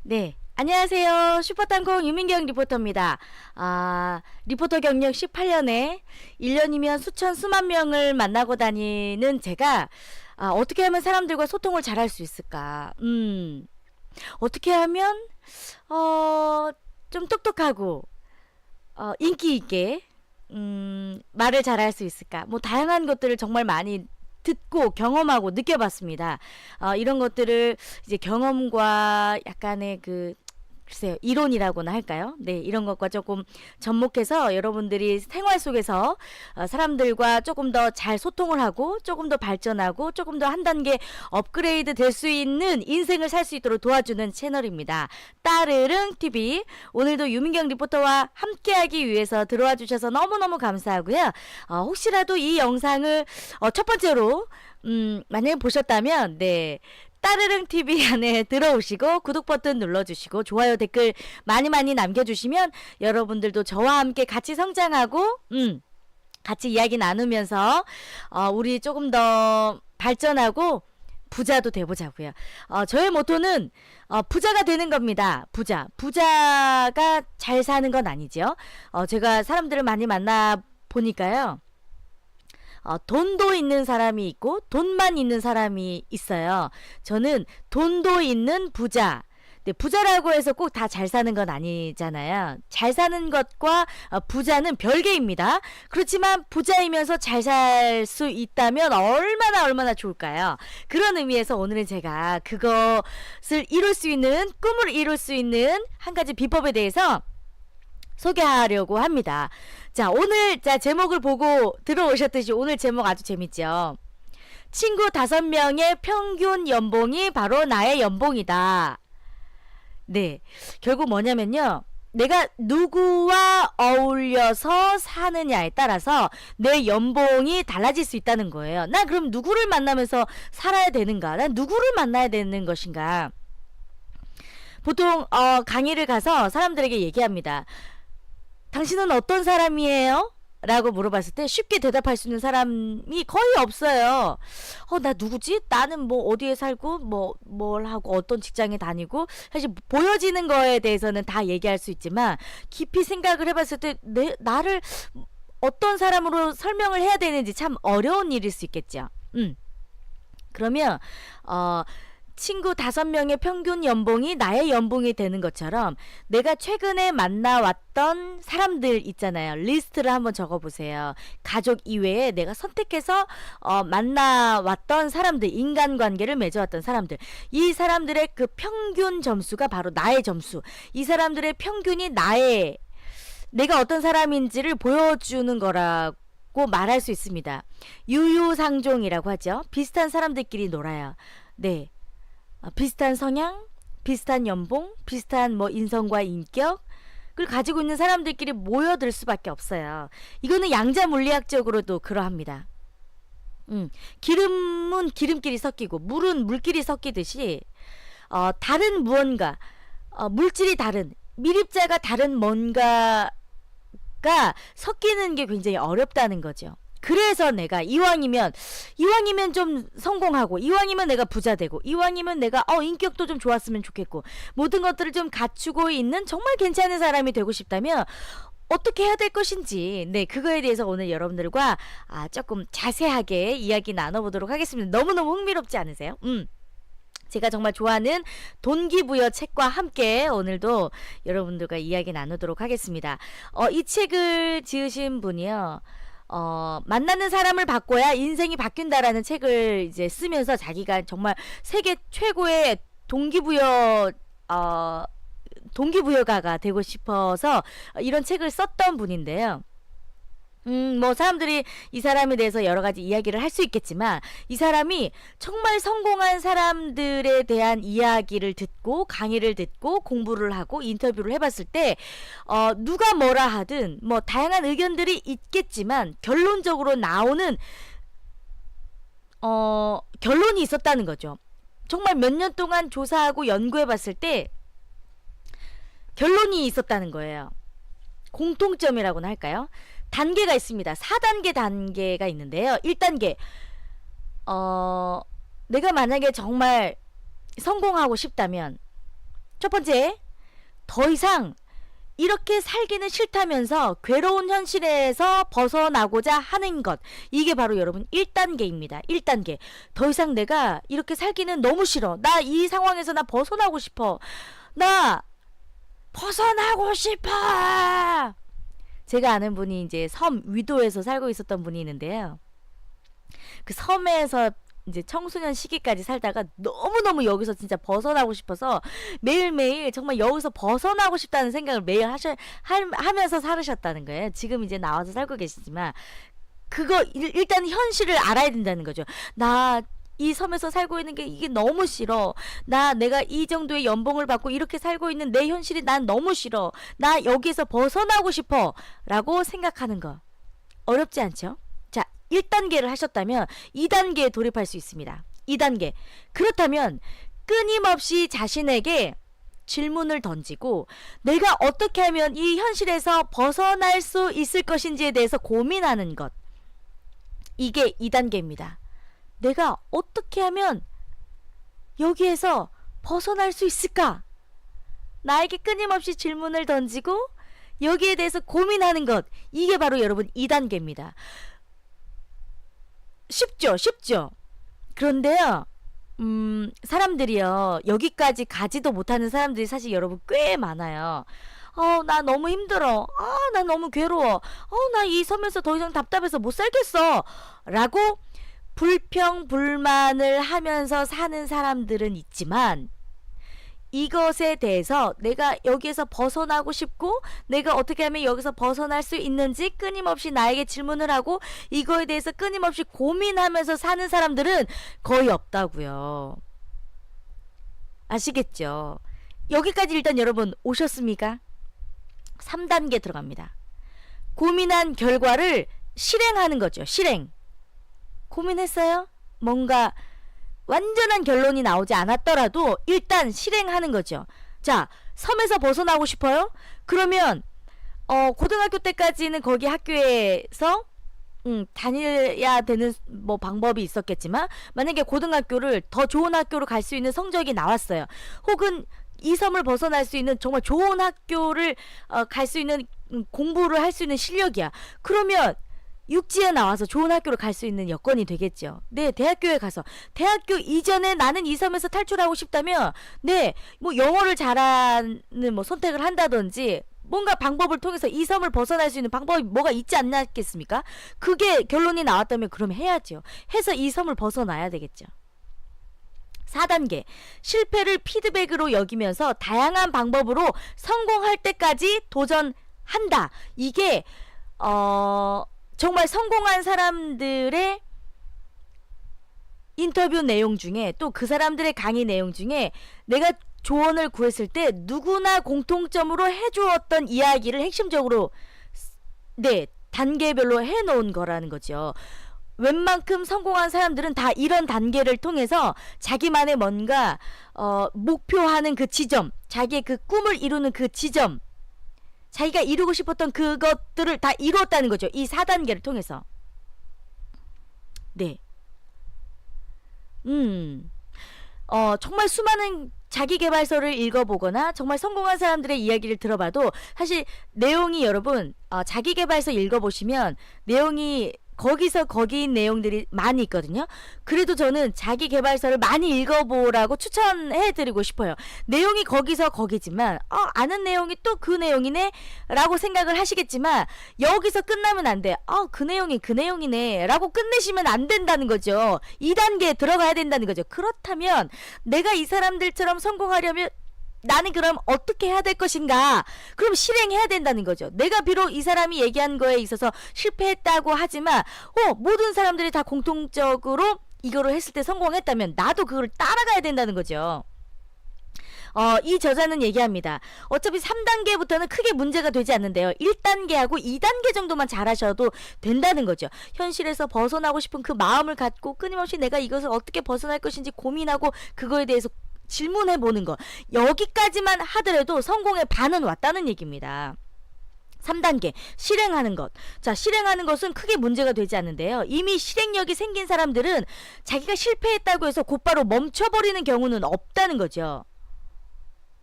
네, 안녕하세요. 슈퍼땅콩 유민경 리포터입니다. 리포터 경력 18년에 1년이면 수천 수만 명을 만나고 다니는 제가 어떻게 하면 사람들과 소통을 잘할 수 있을까? 어떻게 하면 좀 똑똑하고 인기 있게 말을 잘할 수 있을까? 뭐 다양한 것들을 정말 많이 듣고 경험하고 느껴봤습니다. 이런 것들을 이제 경험과 약간의 글쎄요, 이론이라고나 할까요? 네, 이런 것과 조금 접목해서 여러분들이 생활 속에서 사람들과 조금 더 잘 소통을 하고 조금 더 발전하고 조금 더 한 단계 업그레이드 될 수 있는 인생을 살 수 있도록 도와주는 채널입니다. 따르릉 TV. 오늘도 유민경 리포터와 함께하기 위해서 들어와 주셔서 너무너무 감사하고요. 혹시라도 이 영상을 첫 번째로 만약에 보셨다면 네, 따르릉 TV 안에 들어오시고 구독 버튼 눌러주시고 좋아요 댓글 많이 많이 남겨주시면 여러분들도 저와 함께 같이 성장하고 같이 이야기 나누면서 우리 조금 더 발전하고 부자도 돼보자고요. 저의 모토는 부자가 되는 겁니다. 부자가 잘 사는 건 아니죠. 제가 사람들을 많이 만나 보니까요. 돈도 있는 사람이 있고 돈만 있는 사람이 있어요. 저는 돈도 있는 부자. 네, 부자라고 해서 꼭 다 잘 사는 건 아니잖아요. 잘 사는 것과 부자는 별개입니다. 그렇지만 부자이면서 잘 살 수 있다면 얼마나 좋을까요? 그런 의미에서 오늘은 제가 그것을 이룰 수 있는, 꿈을 이룰 수 있는 한 가지 비법에 대해서 소개하려고 합니다. 자, 오늘 제목을 보고 들어오셨듯이 오늘 제목 아주 재밌죠. 친구 5명의 평균 연봉이 바로 나의 연봉이다. 네, 결국 뭐냐면요. 내가 누구와 어울려서 사느냐에 따라서 내 연봉이 달라질 수 있다는 거예요. 나 그럼 누구를 만나면서 살아야 되는가? 난 누구를 만나야 되는 것인가? 보통 강의를 가서 사람들에게 얘기합니다. 당신은 어떤 사람이에요? 라고 물어봤을 때 쉽게 대답할 수 있는 사람이 거의 없어요. 나 누구지? 나는 뭐 어디에 살고 뭘 하고 어떤 직장에 다니고 사실 보여지는 거에 대해서는 다 얘기할 수 있지만 깊이 생각을 해봤을 때 나를 어떤 사람으로 설명을 해야 되는지 참 어려운 일일 수 있겠죠. 그러면 친구 5명의 평균 연봉이 나의 연봉이 되는 것처럼 내가 최근에 만나왔던 사람들 있잖아요. 리스트를 한번 적어보세요. 가족 이외에 내가 선택해서 만나왔던 사람들, 인간관계를 맺어왔던 사람들, 이 사람들의 그 평균 점수가 바로 나의 점수, 이 사람들의 평균이 내가 어떤 사람인지를 보여주는 거라고 말할 수 있습니다. 유유상종이라고 하죠. 비슷한 사람들끼리 놀아요. 네. 비슷한 성향, 비슷한 연봉, 비슷한 인성과 인격을 가지고 있는 사람들끼리 모여들 수밖에 없어요. 이거는 양자 물리학적으로도 그러합니다. 기름은 기름끼리 섞이고 물은 물끼리 섞이듯이 다른 무언가, 물질이 다른, 밀입자가 다른 뭔가가 섞이는 게 굉장히 어렵다는 거죠. 그래서 내가 이왕이면 좀 성공하고, 이왕이면 내가 부자 되고, 이왕이면 내가 인격도 좀 좋았으면 좋겠고, 모든 것들을 좀 갖추고 있는 정말 괜찮은 사람이 되고 싶다면 어떻게 해야 될 것인지, 네, 그거에 대해서 오늘 여러분들과 조금 자세하게 이야기 나눠보도록 하겠습니다. 너무너무 흥미롭지 않으세요? 제가 정말 좋아하는 동기부여 책과 함께 오늘도 여러분들과 이야기 나누도록 하겠습니다. 이 책을 지으신 분이요. 만나는 사람을 바꿔야 인생이 바뀐다라는 책을 이제 쓰면서 자기가 정말 세계 최고의 동기부여가가 되고 싶어서 이런 책을 썼던 분인데요. 사람들이 이 사람에 대해서 여러 가지 이야기를 할 수 있겠지만, 이 사람이 정말 성공한 사람들에 대한 이야기를 듣고, 강의를 듣고, 공부를 하고, 인터뷰를 해봤을 때, 누가 뭐라 하든, 다양한 의견들이 있겠지만, 결론적으로 나오는, 결론이 있었다는 거죠. 정말 몇 년 동안 조사하고 연구해봤을 때, 결론이 있었다는 거예요. 공통점이라고나 할까요? 단계가 있습니다. 4단계 단계가 있는데요. 1단계, 내가 만약에 정말 성공하고 싶다면, 첫 번째, 더 이상 이렇게 살기는 싫다면서 괴로운 현실에서 벗어나고자 하는 것. 이게 바로 여러분 1단계입니다. 1단계. 더 이상 내가 이렇게 살기는 너무 싫어. 나 이 상황에서 나 벗어나고 싶어. 나 벗어나고 싶어. 제가 아는 분이 이제 섬 위도에서 살고 있었던 분이 있는데요. 그 섬에서 이제 청소년 시기까지 살다가 너무너무 여기서 진짜 벗어나고 싶어서 매일매일 정말 여기서 벗어나고 싶다는 생각을 매일 하면서 살으셨다는 거예요. 지금 이제 나와서 살고 계시지만 그거 일단 현실을 알아야 된다는 거죠. 나 이 섬에서 살고 있는 게 이게 너무 싫어. 내가 이 정도의 연봉을 받고 이렇게 살고 있는 내 현실이 난 너무 싫어. 나 여기에서 벗어나고 싶어. 라고 생각하는 거. 어렵지 않죠? 자, 1단계를 하셨다면 2단계에 돌입할 수 있습니다. 2단계. 그렇다면 끊임없이 자신에게 질문을 던지고 내가 어떻게 하면 이 현실에서 벗어날 수 있을 것인지에 대해서 고민하는 것. 이게 2단계입니다. 내가 어떻게 하면 여기에서 벗어날 수 있을까? 나에게 끊임없이 질문을 던지고 여기에 대해서 고민하는 것. 이게 바로 여러분 2단계입니다. 쉽죠? 그런데요, 사람들이요, 여기까지 가지도 못하는 사람들이 사실 여러분 꽤 많아요. 나 너무 힘들어. 나 너무 괴로워. 나 이 섬에서 더 이상 답답해서 못 살겠어. 라고 불평불만을 하면서 사는 사람들은 있지만, 이것에 대해서 내가 여기에서 벗어나고 싶고 내가 어떻게 하면 여기서 벗어날 수 있는지 끊임없이 나에게 질문을 하고 이거에 대해서 끊임없이 고민하면서 사는 사람들은 거의 없다고요. 아시겠죠? 여기까지 일단 여러분 오셨습니까? 3단계 들어갑니다. 고민한 결과를 실행하는 거죠. 실행. 고민했어요? 뭔가 완전한 결론이 나오지 않았더라도 일단 실행하는 거죠. 자, 섬에서 벗어나고 싶어요? 그러면 고등학교 때까지는 거기 학교에서 다녀야 되는 뭐 방법이 있었겠지만, 만약에 고등학교를 더 좋은 학교로 갈 수 있는 성적이 나왔어요. 혹은 이 섬을 벗어날 수 있는 정말 좋은 학교를 갈 수 있는 공부를 할 수 있는 실력이야. 그러면 육지에 나와서 좋은 학교를 갈 수 있는 여건이 되겠죠. 네, 대학교에 가서 대학교 이전에 나는 이 섬에서 탈출하고 싶다면 네, 뭐 영어를 잘하는 뭐 선택을 한다든지 뭔가 방법을 통해서 이 섬을 벗어날 수 있는 방법이 뭐가 있지 않겠습니까? 그게 결론이 나왔다면 그럼 해야죠. 해서 이 섬을 벗어나야 되겠죠. 4단계. 실패를 피드백으로 여기면서 다양한 방법으로 성공할 때까지 도전한다. 이게 정말 성공한 사람들의 인터뷰 내용 중에, 또 그 사람들의 강의 내용 중에 내가 조언을 구했을 때 누구나 공통점으로 해주었던 이야기를 핵심적으로 네, 단계별로 해놓은 거라는 거죠. 웬만큼 성공한 사람들은 다 이런 단계를 통해서 자기만의 뭔가 목표하는 그 지점, 자기의 그 꿈을 이루는 그 지점, 자기가 이루고 싶었던 그것들을 다 이루었다는 거죠. 이 4단계를 통해서. 네. 정말 수많은 자기계발서를 읽어보거나 정말 성공한 사람들의 이야기를 들어봐도 사실 내용이 여러분 자기계발서 읽어보시면 내용이 거기서 거기인 내용들이 많이 있거든요. 그래도 저는 자기계발서를 많이 읽어보라고 추천해드리고 싶어요. 내용이 거기서 거기지만 아는 내용이 또 그 내용이네 라고 생각을 하시겠지만 여기서 끝나면 안 돼. 그 내용이 그 내용이네 라고 끝내시면 안 된다는 거죠. 2단계에 들어가야 된다는 거죠. 그렇다면 내가 이 사람들처럼 성공하려면 나는 그럼 어떻게 해야 될 것인가? 그럼 실행해야 된다는 거죠. 내가 비록 이 사람이 얘기한 거에 있어서 실패했다고 하지만 모든 사람들이 다 공통적으로 이거를 했을 때 성공했다면 나도 그걸 따라가야 된다는 거죠. 이 저자는 얘기합니다. 어차피 3단계부터는 크게 문제가 되지 않는데요. 1단계하고 2단계 정도만 잘하셔도 된다는 거죠. 현실에서 벗어나고 싶은 그 마음을 갖고 끊임없이 내가 이것을 어떻게 벗어날 것인지 고민하고 그거에 대해서 질문해 보는 거. 여기까지만 하더라도 성공의 반은 왔다는 얘기입니다. 3단계 실행하는 것. 자, 실행하는 것은 크게 문제가 되지 않는데요. 이미 실행력이 생긴 사람들은 자기가 실패했다고 해서 곧바로 멈춰버리는 경우는 없다는 거죠.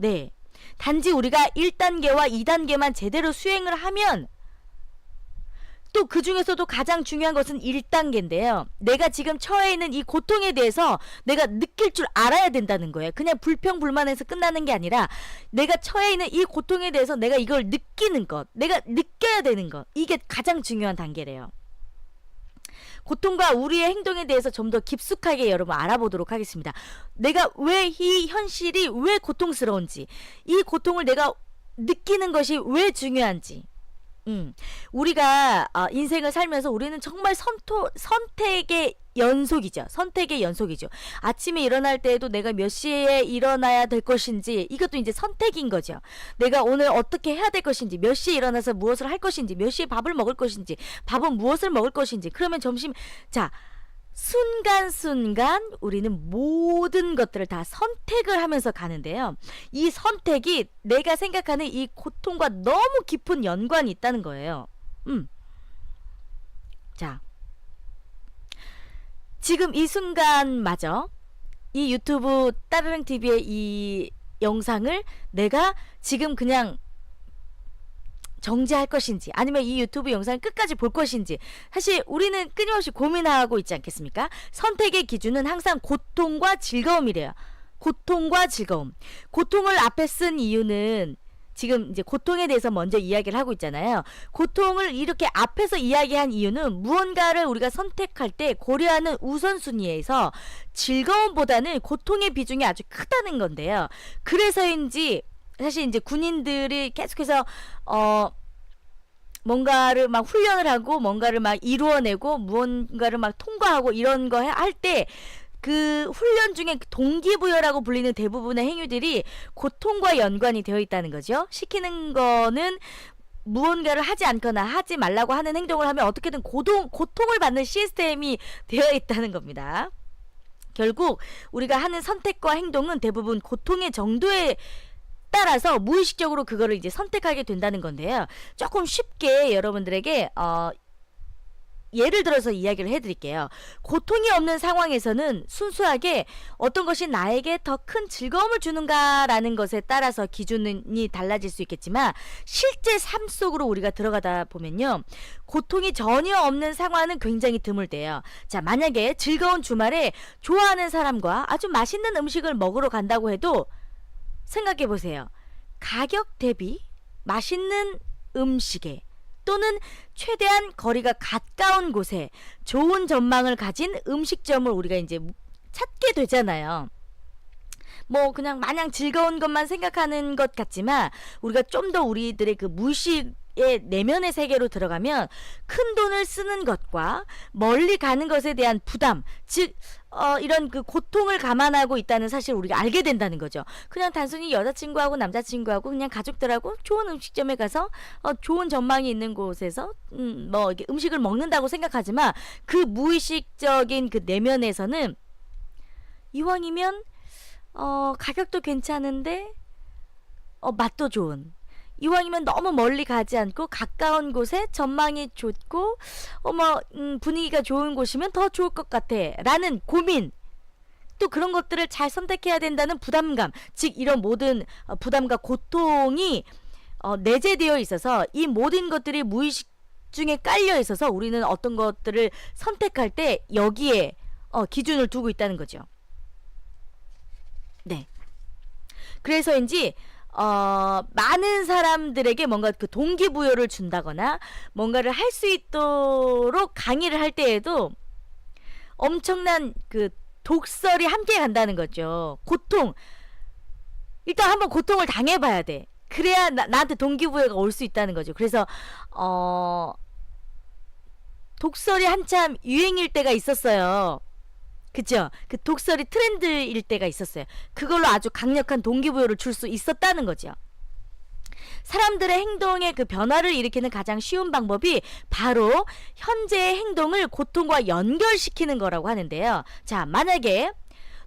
네. 단지 우리가 1단계와 2단계만 제대로 수행을 하면 또 그 중에서도 가장 중요한 것은 1단계인데요. 내가 지금 처해 있는 이 고통에 대해서 내가 느낄 줄 알아야 된다는 거예요. 그냥 불평불만해서 끝나는 게 아니라 내가 처해 있는 이 고통에 대해서 내가 이걸 느끼는 것, 내가 느껴야 되는 것, 이게 가장 중요한 단계래요. 고통과 우리의 행동에 대해서 좀 더 깊숙하게 여러분 알아보도록 하겠습니다. 내가 왜 이 현실이 왜 고통스러운지, 이 고통을 내가 느끼는 것이 왜 중요한지. 우리가 인생을 살면서 우리는 정말 선택의 연속이죠. 선택의 연속이죠. 아침에 일어날 때에도 내가 몇 시에 일어나야 될 것인지, 이것도 이제 선택인 거죠. 내가 오늘 어떻게 해야 될 것인지, 몇 시에 일어나서 무엇을 할 것인지, 몇 시에 밥을 먹을 것인지, 밥은 무엇을 먹을 것인지, 그러면 점심, 자, 순간순간 우리는 모든 것들을 다 선택을 하면서 가는데요. 이 선택이 내가 생각하는 이 고통과 너무 깊은 연관이 있다는 거예요. 자, 지금 이 순간마저 이 유튜브 따르릉 TV의 이 영상을 내가 지금 그냥 정지할 것인지, 아니면 이 유튜브 영상을 끝까지 볼 것인지, 사실 우리는 끊임없이 고민하고 있지 않겠습니까? 선택의 기준은 항상 고통과 즐거움이래요. 고통과 즐거움. 고통을 앞에 쓴 이유는 지금 이제 고통에 대해서 먼저 이야기를 하고 있잖아요. 고통을 이렇게 앞에서 이야기한 이유는 무언가를 우리가 선택할 때 고려하는 우선순위에서 즐거움보다는 고통의 비중이 아주 크다는 건데요. 그래서인지 사실 이제 군인들이 계속해서 뭔가를 막 훈련을 하고 뭔가를 막 이루어내고 무언가를 막 통과하고 이런 거 할 때 그 훈련 중에 동기부여라고 불리는 대부분의 행위들이 고통과 연관이 되어 있다는 거죠. 시키는 거는 무언가를 하지 않거나 하지 말라고 하는 행동을 하면 어떻게든 고통을 받는 시스템이 되어 있다는 겁니다. 결국 우리가 하는 선택과 행동은 대부분 고통의 정도에 따라서 무의식적으로 그거를 이제 선택하게 된다는 건데요. 조금 쉽게 여러분들에게 예를 들어서 이야기를 해드릴게요. 고통이 없는 상황에서는 순수하게 어떤 것이 나에게 더 큰 즐거움을 주는가라는 것에 따라서 기준이 달라질 수 있겠지만, 실제 삶 속으로 우리가 들어가다 보면요, 고통이 전혀 없는 상황은 굉장히 드물대요. 자, 만약에 즐거운 주말에 좋아하는 사람과 아주 맛있는 음식을 먹으러 간다고 해도 생각해 보세요. 가격 대비 맛있는 음식에 또는 최대한 거리가 가까운 곳에 좋은 전망을 가진 음식점을 우리가 이제 찾게 되잖아요. 뭐 그냥 마냥 즐거운 것만 생각하는 것 같지만 우리가 좀 더 우리들의 그 무의식의 내면의 세계로 들어가면 큰 돈을 쓰는 것과 멀리 가는 것에 대한 부담, 즉 이런 그 고통을 감안하고 있다는 사실을 우리가 알게 된다는 거죠. 그냥 단순히 여자친구하고 남자친구하고 그냥 가족들하고 좋은 음식점에 가서 좋은 전망이 있는 곳에서 뭐 이렇게 음식을 먹는다고 생각하지만, 그 무의식적인 그 내면에서는 이왕이면 가격도 괜찮은데 맛도 좋은, 이왕이면 너무 멀리 가지 않고 가까운 곳에 전망이 좋고 분위기가 좋은 곳이면 더 좋을 것 같아 라는 고민, 또 그런 것들을 잘 선택해야 된다는 부담감, 즉 이런 모든 부담과 고통이 내재되어 있어서 이 모든 것들이 무의식 중에 깔려 있어서 우리는 어떤 것들을 선택할 때 여기에 기준을 두고 있다는 거죠. 네. 그래서인지 많은 사람들에게 뭔가 그 동기부여를 준다거나 뭔가를 할 수 있도록 강의를 할 때에도 엄청난 그 독설이 함께 간다는 거죠. 고통, 일단 한번 고통을 당해봐야 돼. 그래야 나한테 동기부여가 올 수 있다는 거죠. 그래서 독설이 한참 유행일 때가 있었어요. 그죠? 그 독설이 트렌드일 때가 있었어요. 그걸로 아주 강력한 동기부여를 줄 수 있었다는 거죠. 사람들의 행동의 그 변화를 일으키는 가장 쉬운 방법이 바로 현재의 행동을 고통과 연결시키는 거라고 하는데요. 자, 만약에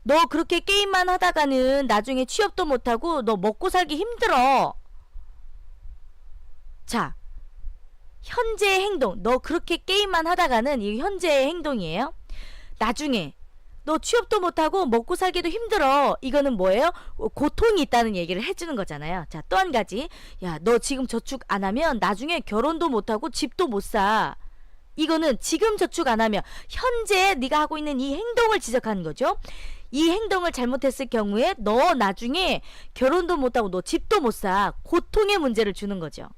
너 그렇게 게임만 하다가는 나중에 취업도 못하고 너 먹고 살기 힘들어. 자, 현재의 행동, 너 그렇게 게임만 하다가는 이 현재의 행동이에요. 나중에 너 취업도 못하고 먹고 살기도 힘들어. 이거는 뭐예요? 고통이 있다는 얘기를 해주는 거잖아요. 자, 또 한 가지. 야, 너 지금 저축 안 하면 나중에 결혼도 못하고 집도 못 사. 이거는 지금 저축 안 하면 현재 네가 하고 있는 이 행동을 지적하는 거죠. 이 행동을 잘못했을 경우에 너 나중에 결혼도 못하고 너 집도 못 사. 고통의 문제를 주는 거죠.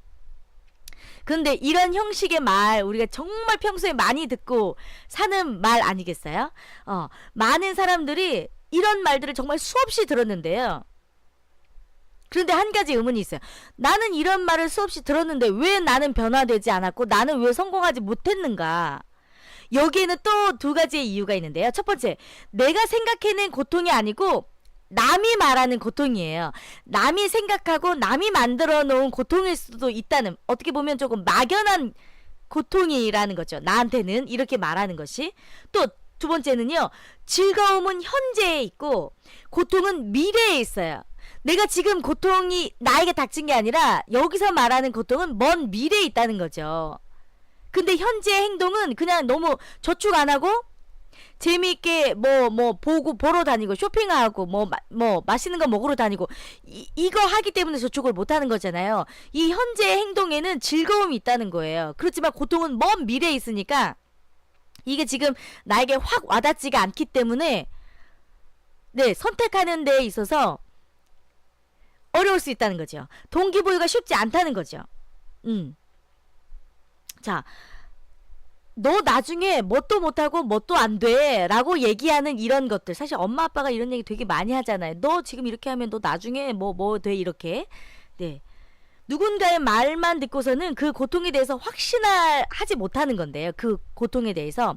근데 이런 형식의 말 우리가 정말 평소에 많이 듣고 사는 말 아니겠어요? 많은 사람들이 이런 말들을 정말 수없이 들었는데요. 그런데 한 가지 의문이 있어요. 나는 이런 말을 수없이 들었는데 왜 나는 변화되지 않았고 나는 왜 성공하지 못했는가? 여기에는 또 두 가지의 이유가 있는데요. 첫 번째, 내가 생각해낸 고통이 아니고 남이 말하는 고통이에요. 남이 생각하고 남이 만들어 놓은 고통일 수도 있다는, 어떻게 보면 조금 막연한 고통이라는 거죠. 나한테는 이렇게 말하는 것이. 또 두 번째는요, 즐거움은 현재에 있고 고통은 미래에 있어요. 내가 지금 고통이 나에게 닥친 게 아니라 여기서 말하는 고통은 먼 미래에 있다는 거죠. 근데 현재의 행동은 그냥 너무 저축 안 하고 재미있게 보러 다니고 쇼핑하고 맛있는 거 먹으러 다니고 이거 하기 때문에 저축을 못 하는 거잖아요. 이 현재의 행동에는 즐거움이 있다는 거예요. 그렇지만 고통은 먼 미래에 있으니까 이게 지금 나에게 확 와닿지가 않기 때문에 선택하는 데 있어서 어려울 수 있다는 거죠. 동기부여가 쉽지 않다는 거죠. 자, 너 나중에 뭣도 못하고 뭣도 안 돼 라고 얘기하는 이런 것들, 사실 엄마 아빠가 이런 얘기 되게 많이 하잖아요. 너 지금 이렇게 하면 너 나중에 뭐 돼, 이렇게. 누군가의 말만 듣고서는 그 고통에 대해서 확신하지 못하는 건데요. 그 고통에 대해서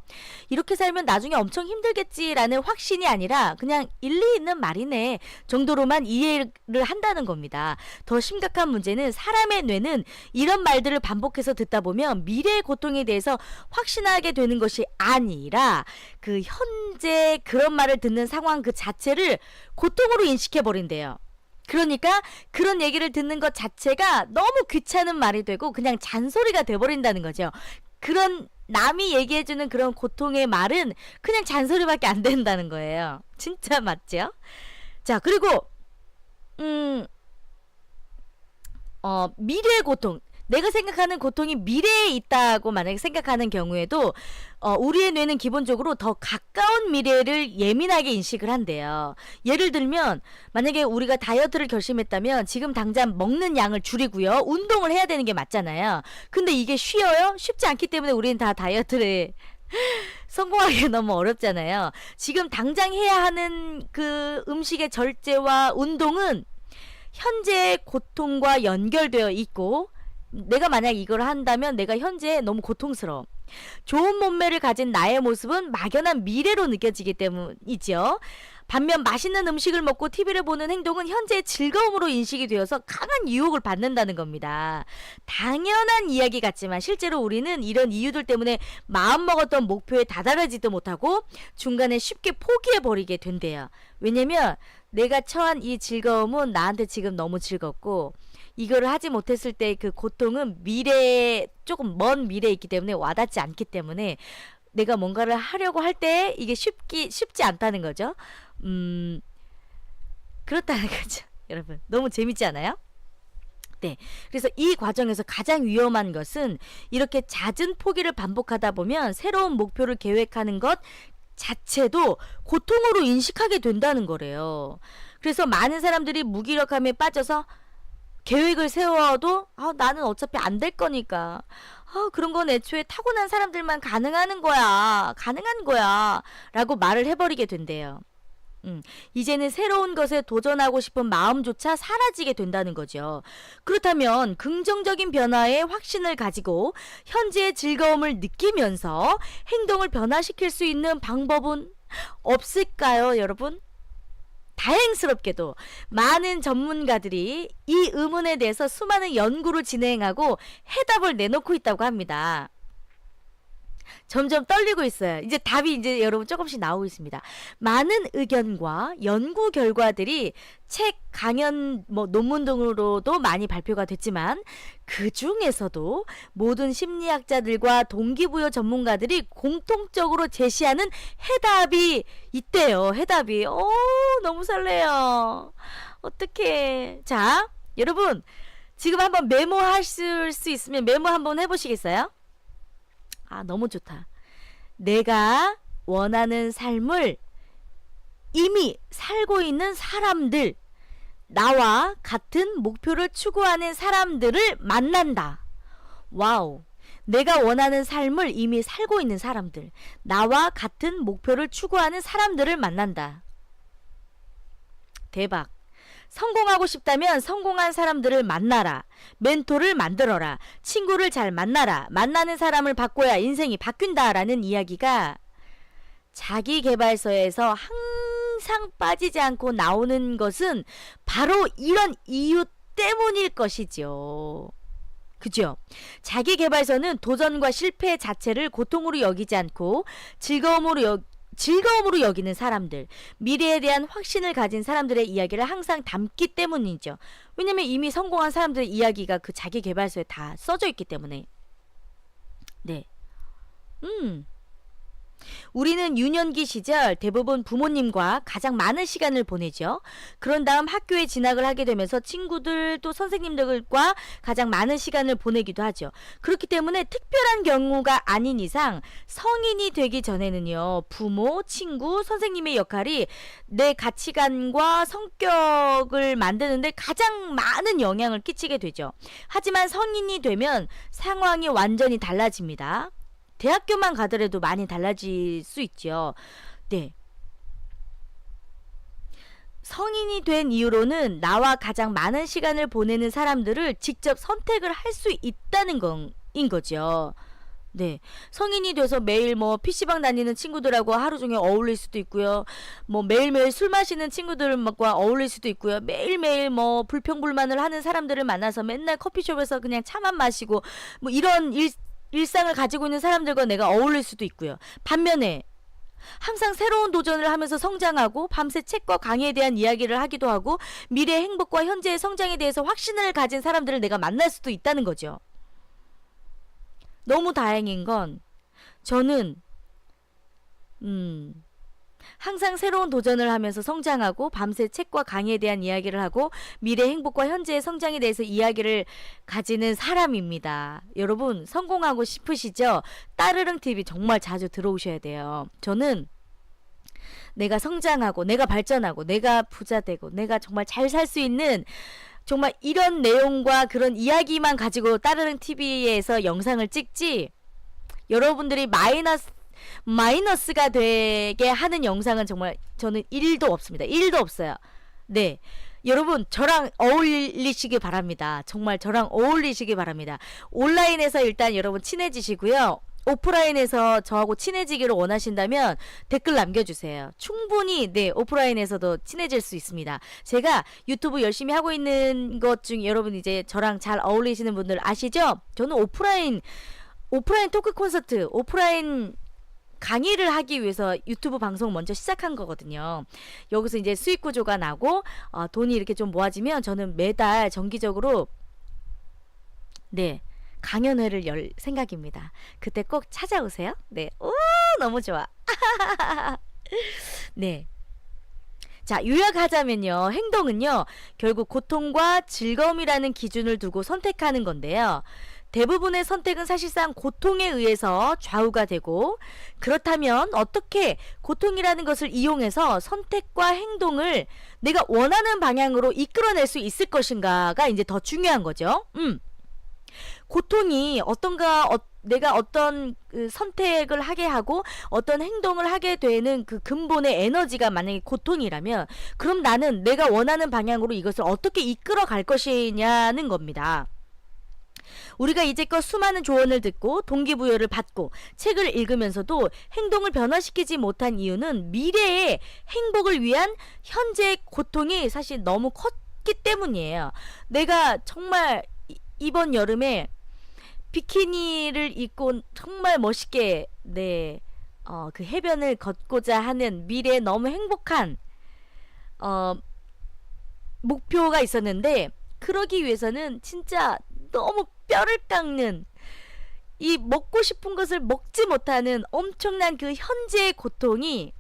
이렇게 살면 나중에 엄청 힘들겠지라는 확신이 아니라 그냥 일리 있는 말이네 정도로만 이해를 한다는 겁니다. 더 심각한 문제는 사람의 뇌는 이런 말들을 반복해서 듣다 보면 미래의 고통에 대해서 확신하게 되는 것이 아니라 그 현재 그런 말을 듣는 상황 그 자체를 고통으로 인식해 버린대요. 그러니까 그런 얘기를 듣는 것 자체가 너무 귀찮은 말이 되고 그냥 잔소리가 돼버린다는 거죠. 그런 남이 얘기해주는 그런 고통의 말은 그냥 잔소리밖에 안 된다는 거예요. 진짜 맞죠? 자, 그리고 미래의 고통, 내가 생각하는 고통이 미래에 있다고 만약에 생각하는 경우에도 우리의 뇌는 기본적으로 더 가까운 미래를 예민하게 인식을 한대요. 예를 들면 만약에 우리가 다이어트를 결심했다면 지금 당장 먹는 양을 줄이고요. 운동을 해야 되는 게 맞잖아요. 근데 이게 쉬워요? 쉽지 않기 때문에 우리는 다 다이어트를 성공하기 너무 어렵잖아요. 지금 당장 해야 하는 그 음식의 절제와 운동은 현재의 고통과 연결되어 있고 내가 만약 이걸 한다면 내가 현재 너무 고통스러워. 좋은 몸매를 가진 나의 모습은 막연한 미래로 느껴지기 때문이죠. 반면 맛있는 음식을 먹고 TV를 보는 행동은 현재의 즐거움으로 인식이 되어서 강한 유혹을 받는다는 겁니다. 당연한 이야기 같지만 실제로 우리는 이런 이유들 때문에 마음먹었던 목표에 다다르지도 못하고 중간에 쉽게 포기해버리게 된대요. 왜냐면 내가 처한 이 즐거움은 나한테 지금 너무 즐겁고 이거를 하지 못했을 때 그 고통은 미래에 조금 먼 미래에 있기 때문에 와닿지 않기 때문에 내가 뭔가를 하려고 할 때 이게 쉽지 않다는 거죠. 그렇다는 거죠. 여러분 너무 재밌지 않아요? 그래서 이 과정에서 가장 위험한 것은 이렇게 잦은 포기를 반복하다 보면 새로운 목표를 계획하는 것 자체도 고통으로 인식하게 된다는 거래요. 그래서 많은 사람들이 무기력함에 빠져서 계획을 세워도 나는 어차피 안 될 거니까 그런 건 애초에 타고난 사람들만 가능한 거야 라고 말을 해버리게 된대요. 이제는 새로운 것에 도전하고 싶은 마음조차 사라지게 된다는 거죠. 그렇다면 긍정적인 변화에 확신을 가지고 현재의 즐거움을 느끼면서 행동을 변화시킬 수 있는 방법은 없을까요, 여러분? 다행스럽게도 많은 전문가들이 이 의문에 대해서 수많은 연구를 진행하고 해답을 내놓고 있다고 합니다. 점점 떨리고 있어요. 이제 답이 이제 여러분 조금씩 나오고 있습니다. 많은 의견과 연구 결과들이 책, 강연, 뭐 논문 등으로도 많이 발표가 됐지만 그 중에서도 모든 심리학자들과 동기부여 전문가들이 공통적으로 제시하는 해답이 있대요. 해답이. 오, 너무 설레요. 어떡해. 자, 여러분 지금 한번 메모하실 수 있으면 메모 한번 해보시겠어요? 아, 너무 좋다. 내가 원하는 삶을 이미 살고 있는 사람들, 나와 같은 목표를 추구하는 사람들을 만난다. 와우. 내가 원하는 삶을 이미 살고 있는 사람들, 나와 같은 목표를 추구하는 사람들을 만난다. 대박. 성공하고 싶다면 성공한 사람들을 만나라. 멘토를 만들어라. 친구를 잘 만나라. 만나는 사람을 바꿔야 인생이 바뀐다라는 이야기가 자기계발서에서 항상 빠지지 않고 나오는 것은 바로 이런 이유 때문일 것이죠. 그죠? 자기계발서는 도전과 실패 자체를 고통으로 여기지 않고 즐거움으로 여기는 사람들, 미래에 대한 확신을 가진 사람들의 이야기를 항상 담기 때문이죠. 왜냐면 이미 성공한 사람들의 이야기가 그 자기계발서에 다 써져 있기 때문에. 네. 우리는 유년기 시절 대부분 부모님과 가장 많은 시간을 보내죠. 그런 다음 학교에 진학을 하게 되면서 친구들 또 선생님들과 가장 많은 시간을 보내기도 하죠. 그렇기 때문에 특별한 경우가 아닌 이상 성인이 되기 전에는요, 부모, 친구, 선생님의 역할이 내 가치관과 성격을 만드는데 가장 많은 영향을 끼치게 되죠. 하지만 성인이 되면 상황이 완전히 달라집니다. 대학교만 가더라도 많이 달라질 수 있죠. 네. 성인이 된 이후로는 나와 가장 많은 시간을 보내는 사람들을 직접 선택을 할 수 있다는 인 거죠. 네. 성인이 돼서 매일 뭐 PC방 다니는 친구들하고 하루 종일 어울릴 수도 있고요. 뭐 매일매일 술 마시는 친구들과 어울릴 수도 있고요. 매일매일 뭐 불평불만을 하는 사람들을 만나서 맨날 커피숍에서 그냥 차만 마시고 뭐 이런 일상을 가지고 있는 사람들과 내가 어울릴 수도 있고요. 반면에 항상 새로운 도전을 하면서 성장하고 밤새 책과 강의에 대한 이야기를 하기도 하고 미래의 행복과 현재의 성장에 대해서 확신을 가진 사람들을 내가 만날 수도 있다는 거죠. 너무 다행인 건 저는 항상 새로운 도전을 하면서 성장하고 밤새 책과 강의에 대한 이야기를 하고 미래의 행복과 현재의 성장에 대해서 이야기를 가지는 사람입니다. 여러분 성공하고 싶으시죠? 따르릉TV 정말 자주 들어오셔야 돼요. 저는 내가 성장하고 내가 발전하고 내가 부자 되고 내가 정말 잘 살 수 있는 정말 이런 내용과 그런 이야기만 가지고 따르릉TV에서 영상을 찍지, 여러분들이 마이너스가 되게 하는 영상은 정말 저는 1도 없습니다. 1도 없어요. 네. 여러분 저랑 어울리시기 바랍니다. 정말 저랑 어울리시기 바랍니다. 온라인에서 일단 여러분 친해지시고요. 오프라인에서 저하고 친해지기를 원하신다면 댓글 남겨주세요. 충분히 네 오프라인에서도 친해질 수 있습니다. 제가 유튜브 열심히 하고 있는 것 중 여러분 이제 저랑 잘 어울리시는 분들 아시죠? 저는 오프라인 토크 콘서트, 오프라인 강의를 하기 위해서 유튜브 방송을 먼저 시작한 거거든요. 여기서 이제 수익 구조가 나고 돈이 이렇게 좀 모아지면 저는 매달 정기적으로 네 강연회를 열 생각입니다. 그때 꼭 찾아오세요. 네, 오 너무 좋아. 네. 자, 요약하자면요, 행동은요 결국 고통과 즐거움이라는 기준을 두고 선택하는 건데요. 대부분의 선택은 사실상 고통에 의해서 좌우가 되고, 그렇다면 어떻게 고통이라는 것을 이용해서 선택과 행동을 내가 원하는 방향으로 이끌어낼 수 있을 것인가가 이제 더 중요한 거죠. 고통이 내가 어떤 선택을 하게 하고 어떤 행동을 하게 되는 그 근본의 에너지가 만약에 고통이라면, 그럼 나는 내가 원하는 방향으로 이것을 어떻게 이끌어 갈 것이냐는 겁니다. 우리가 이제껏 수많은 조언을 듣고 동기부여를 받고 책을 읽으면서도 행동을 변화시키지 못한 이유는 미래의 행복을 위한 현재의 고통이 사실 너무 컸기 때문이에요. 내가 정말 이번 여름에 비키니를 입고 정말 멋있게 그 해변을 걷고자 하는 미래에 너무 행복한 목표가 있었는데, 그러기 위해서는 진짜 너무 뼈를 깎는, 이 먹고 싶은 것을 먹지 못하는 엄청난 그 현재의 고통이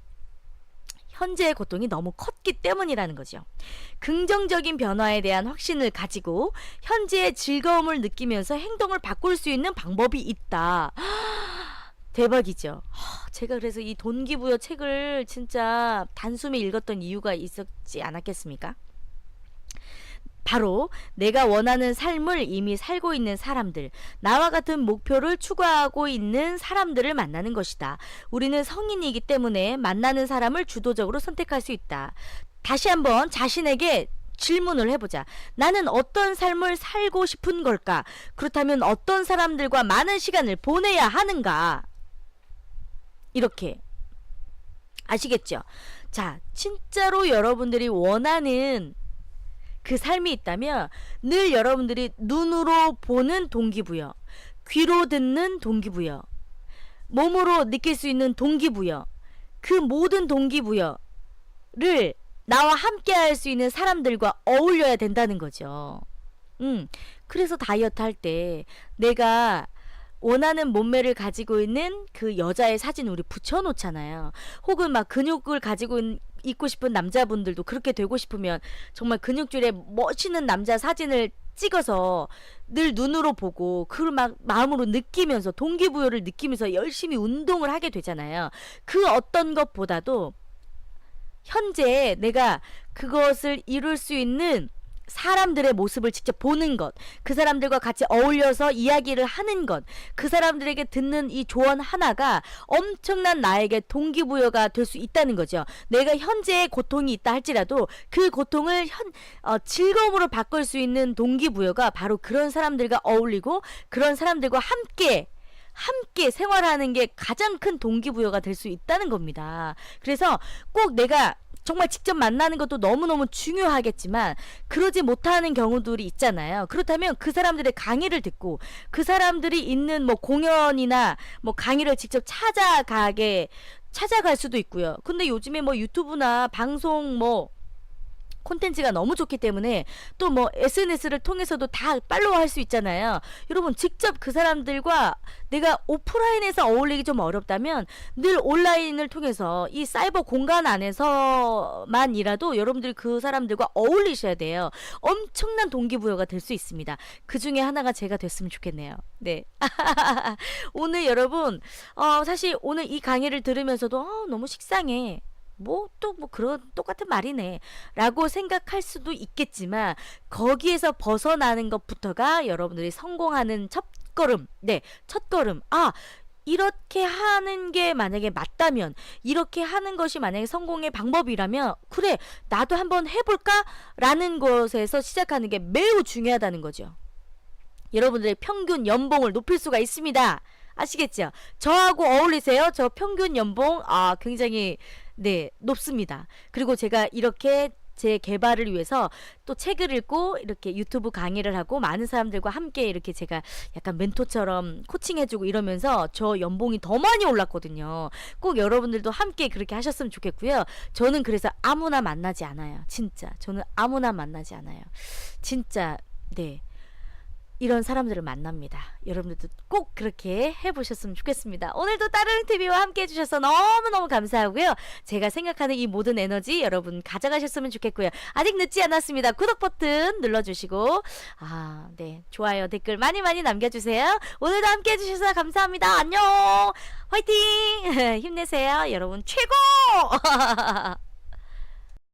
너무 컸기 때문이라는 거죠. 긍정적인 변화에 대한 확신을 가지고 현재의 즐거움을 느끼면서 행동을 바꿀 수 있는 방법이 있다. 대박이죠. 제가 그래서 이 동기부여 책을 진짜 단숨에 읽었던 이유가 있었지 않았겠습니까? 바로 내가 원하는 삶을 이미 살고 있는 사람들, 나와 같은 목표를 추구하고 있는 사람들을 만나는 것이다. 우리는 성인이기 때문에 만나는 사람을 주도적으로 선택할 수 있다. 다시 한번 자신에게 질문을 해보자. 나는 어떤 삶을 살고 싶은 걸까? 그렇다면 어떤 사람들과 많은 시간을 보내야 하는가? 이렇게. 아시겠죠? 자, 진짜로 여러분들이 원하는 그 삶이 있다면 늘 여러분들이 눈으로 보는 동기부여, 귀로 듣는 동기부여, 몸으로 느낄 수 있는 동기부여, 그 모든 동기부여를 나와 함께 할 수 있는 사람들과 어울려야 된다는 거죠. 그래서 다이어트 할 때 내가 원하는 몸매를 가지고 있는 그 여자의 사진 우리 붙여놓잖아요. 혹은 막 근육을 가지고 있고 싶은 남자분들도 그렇게 되고 싶으면 정말 근육줄에 멋있는 남자 사진을 찍어서 늘 눈으로 보고 그걸 막 마음으로 느끼면서 동기부여를 느끼면서 열심히 운동을 하게 되잖아요. 그 어떤 것보다도 현재 내가 그것을 이룰 수 있는 사람들의 모습을 직접 보는 것, 그 사람들과 같이 어울려서 이야기를 하는 것, 그 사람들에게 듣는 이 조언 하나가 엄청난 나에게 동기부여가 될 수 있다는 거죠. 내가 현재의 고통이 있다 할지라도 그 고통을 즐거움으로 바꿀 수 있는 동기부여가 바로 그런 사람들과 어울리고 그런 사람들과 함께 생활하는 게 가장 큰 동기부여가 될 수 있다는 겁니다. 그래서 꼭 내가 정말 직접 만나는 것도 너무너무 중요하겠지만 그러지 못하는 경우들이 있잖아요. 그렇다면 그 사람들의 강의를 듣고 그 사람들이 있는 뭐 공연이나 뭐 강의를 직접 찾아갈 수도 있고요. 근데 요즘에 뭐 유튜브나 방송 뭐 콘텐츠가 너무 좋기 때문에 또 뭐 SNS를 통해서도 다 팔로우 할 수 있잖아요. 여러분 직접 그 사람들과 내가 오프라인에서 어울리기 좀 어렵다면 늘 온라인을 통해서 이 사이버 공간 안에서만이라도 여러분들이 그 사람들과 어울리셔야 돼요. 엄청난 동기부여가 될 수 있습니다. 그 중에 하나가 제가 됐으면 좋겠네요. 네. 오늘 여러분 사실 오늘 이 강의를 들으면서도 너무 식상해. 그런 똑같은 말이네 라고 생각할 수도 있겠지만 거기에서 벗어나는 것부터가 여러분들이 성공하는 첫걸음. 첫걸음. 이렇게 하는 게 만약에 맞다면, 이렇게 하는 것이 만약에 성공의 방법이라면 그래 나도 한번 해볼까? 라는 것에서 시작하는 게 매우 중요하다는 거죠. 여러분들의 평균 연봉을 높일 수가 있습니다. 아시겠죠? 저하고 어울리세요? 저 평균 연봉 굉장히 높습니다. 그리고 제가 이렇게 제 개발을 위해서 또 책을 읽고 이렇게 유튜브 강의를 하고 많은 사람들과 함께 이렇게 제가 약간 멘토처럼 코칭해주고 이러면서 저 연봉이 더 많이 올랐거든요. 꼭 여러분들도 함께 그렇게 하셨으면 좋겠고요. 저는 그래서 아무나 만나지 않아요. 진짜 저는 아무나 만나지 않아요. 진짜 이런 사람들을 만납니다. 여러분들도 꼭 그렇게 해보셨으면 좋겠습니다. 오늘도 따르릉TV와 함께 해주셔서 너무너무 감사하고요. 제가 생각하는 이 모든 에너지 여러분 가져가셨으면 좋겠고요. 아직 늦지 않았습니다. 구독 버튼 눌러주시고 좋아요, 댓글 많이 남겨주세요. 오늘도 함께 해주셔서 감사합니다. 안녕, 화이팅! 힘내세요. 여러분 최고!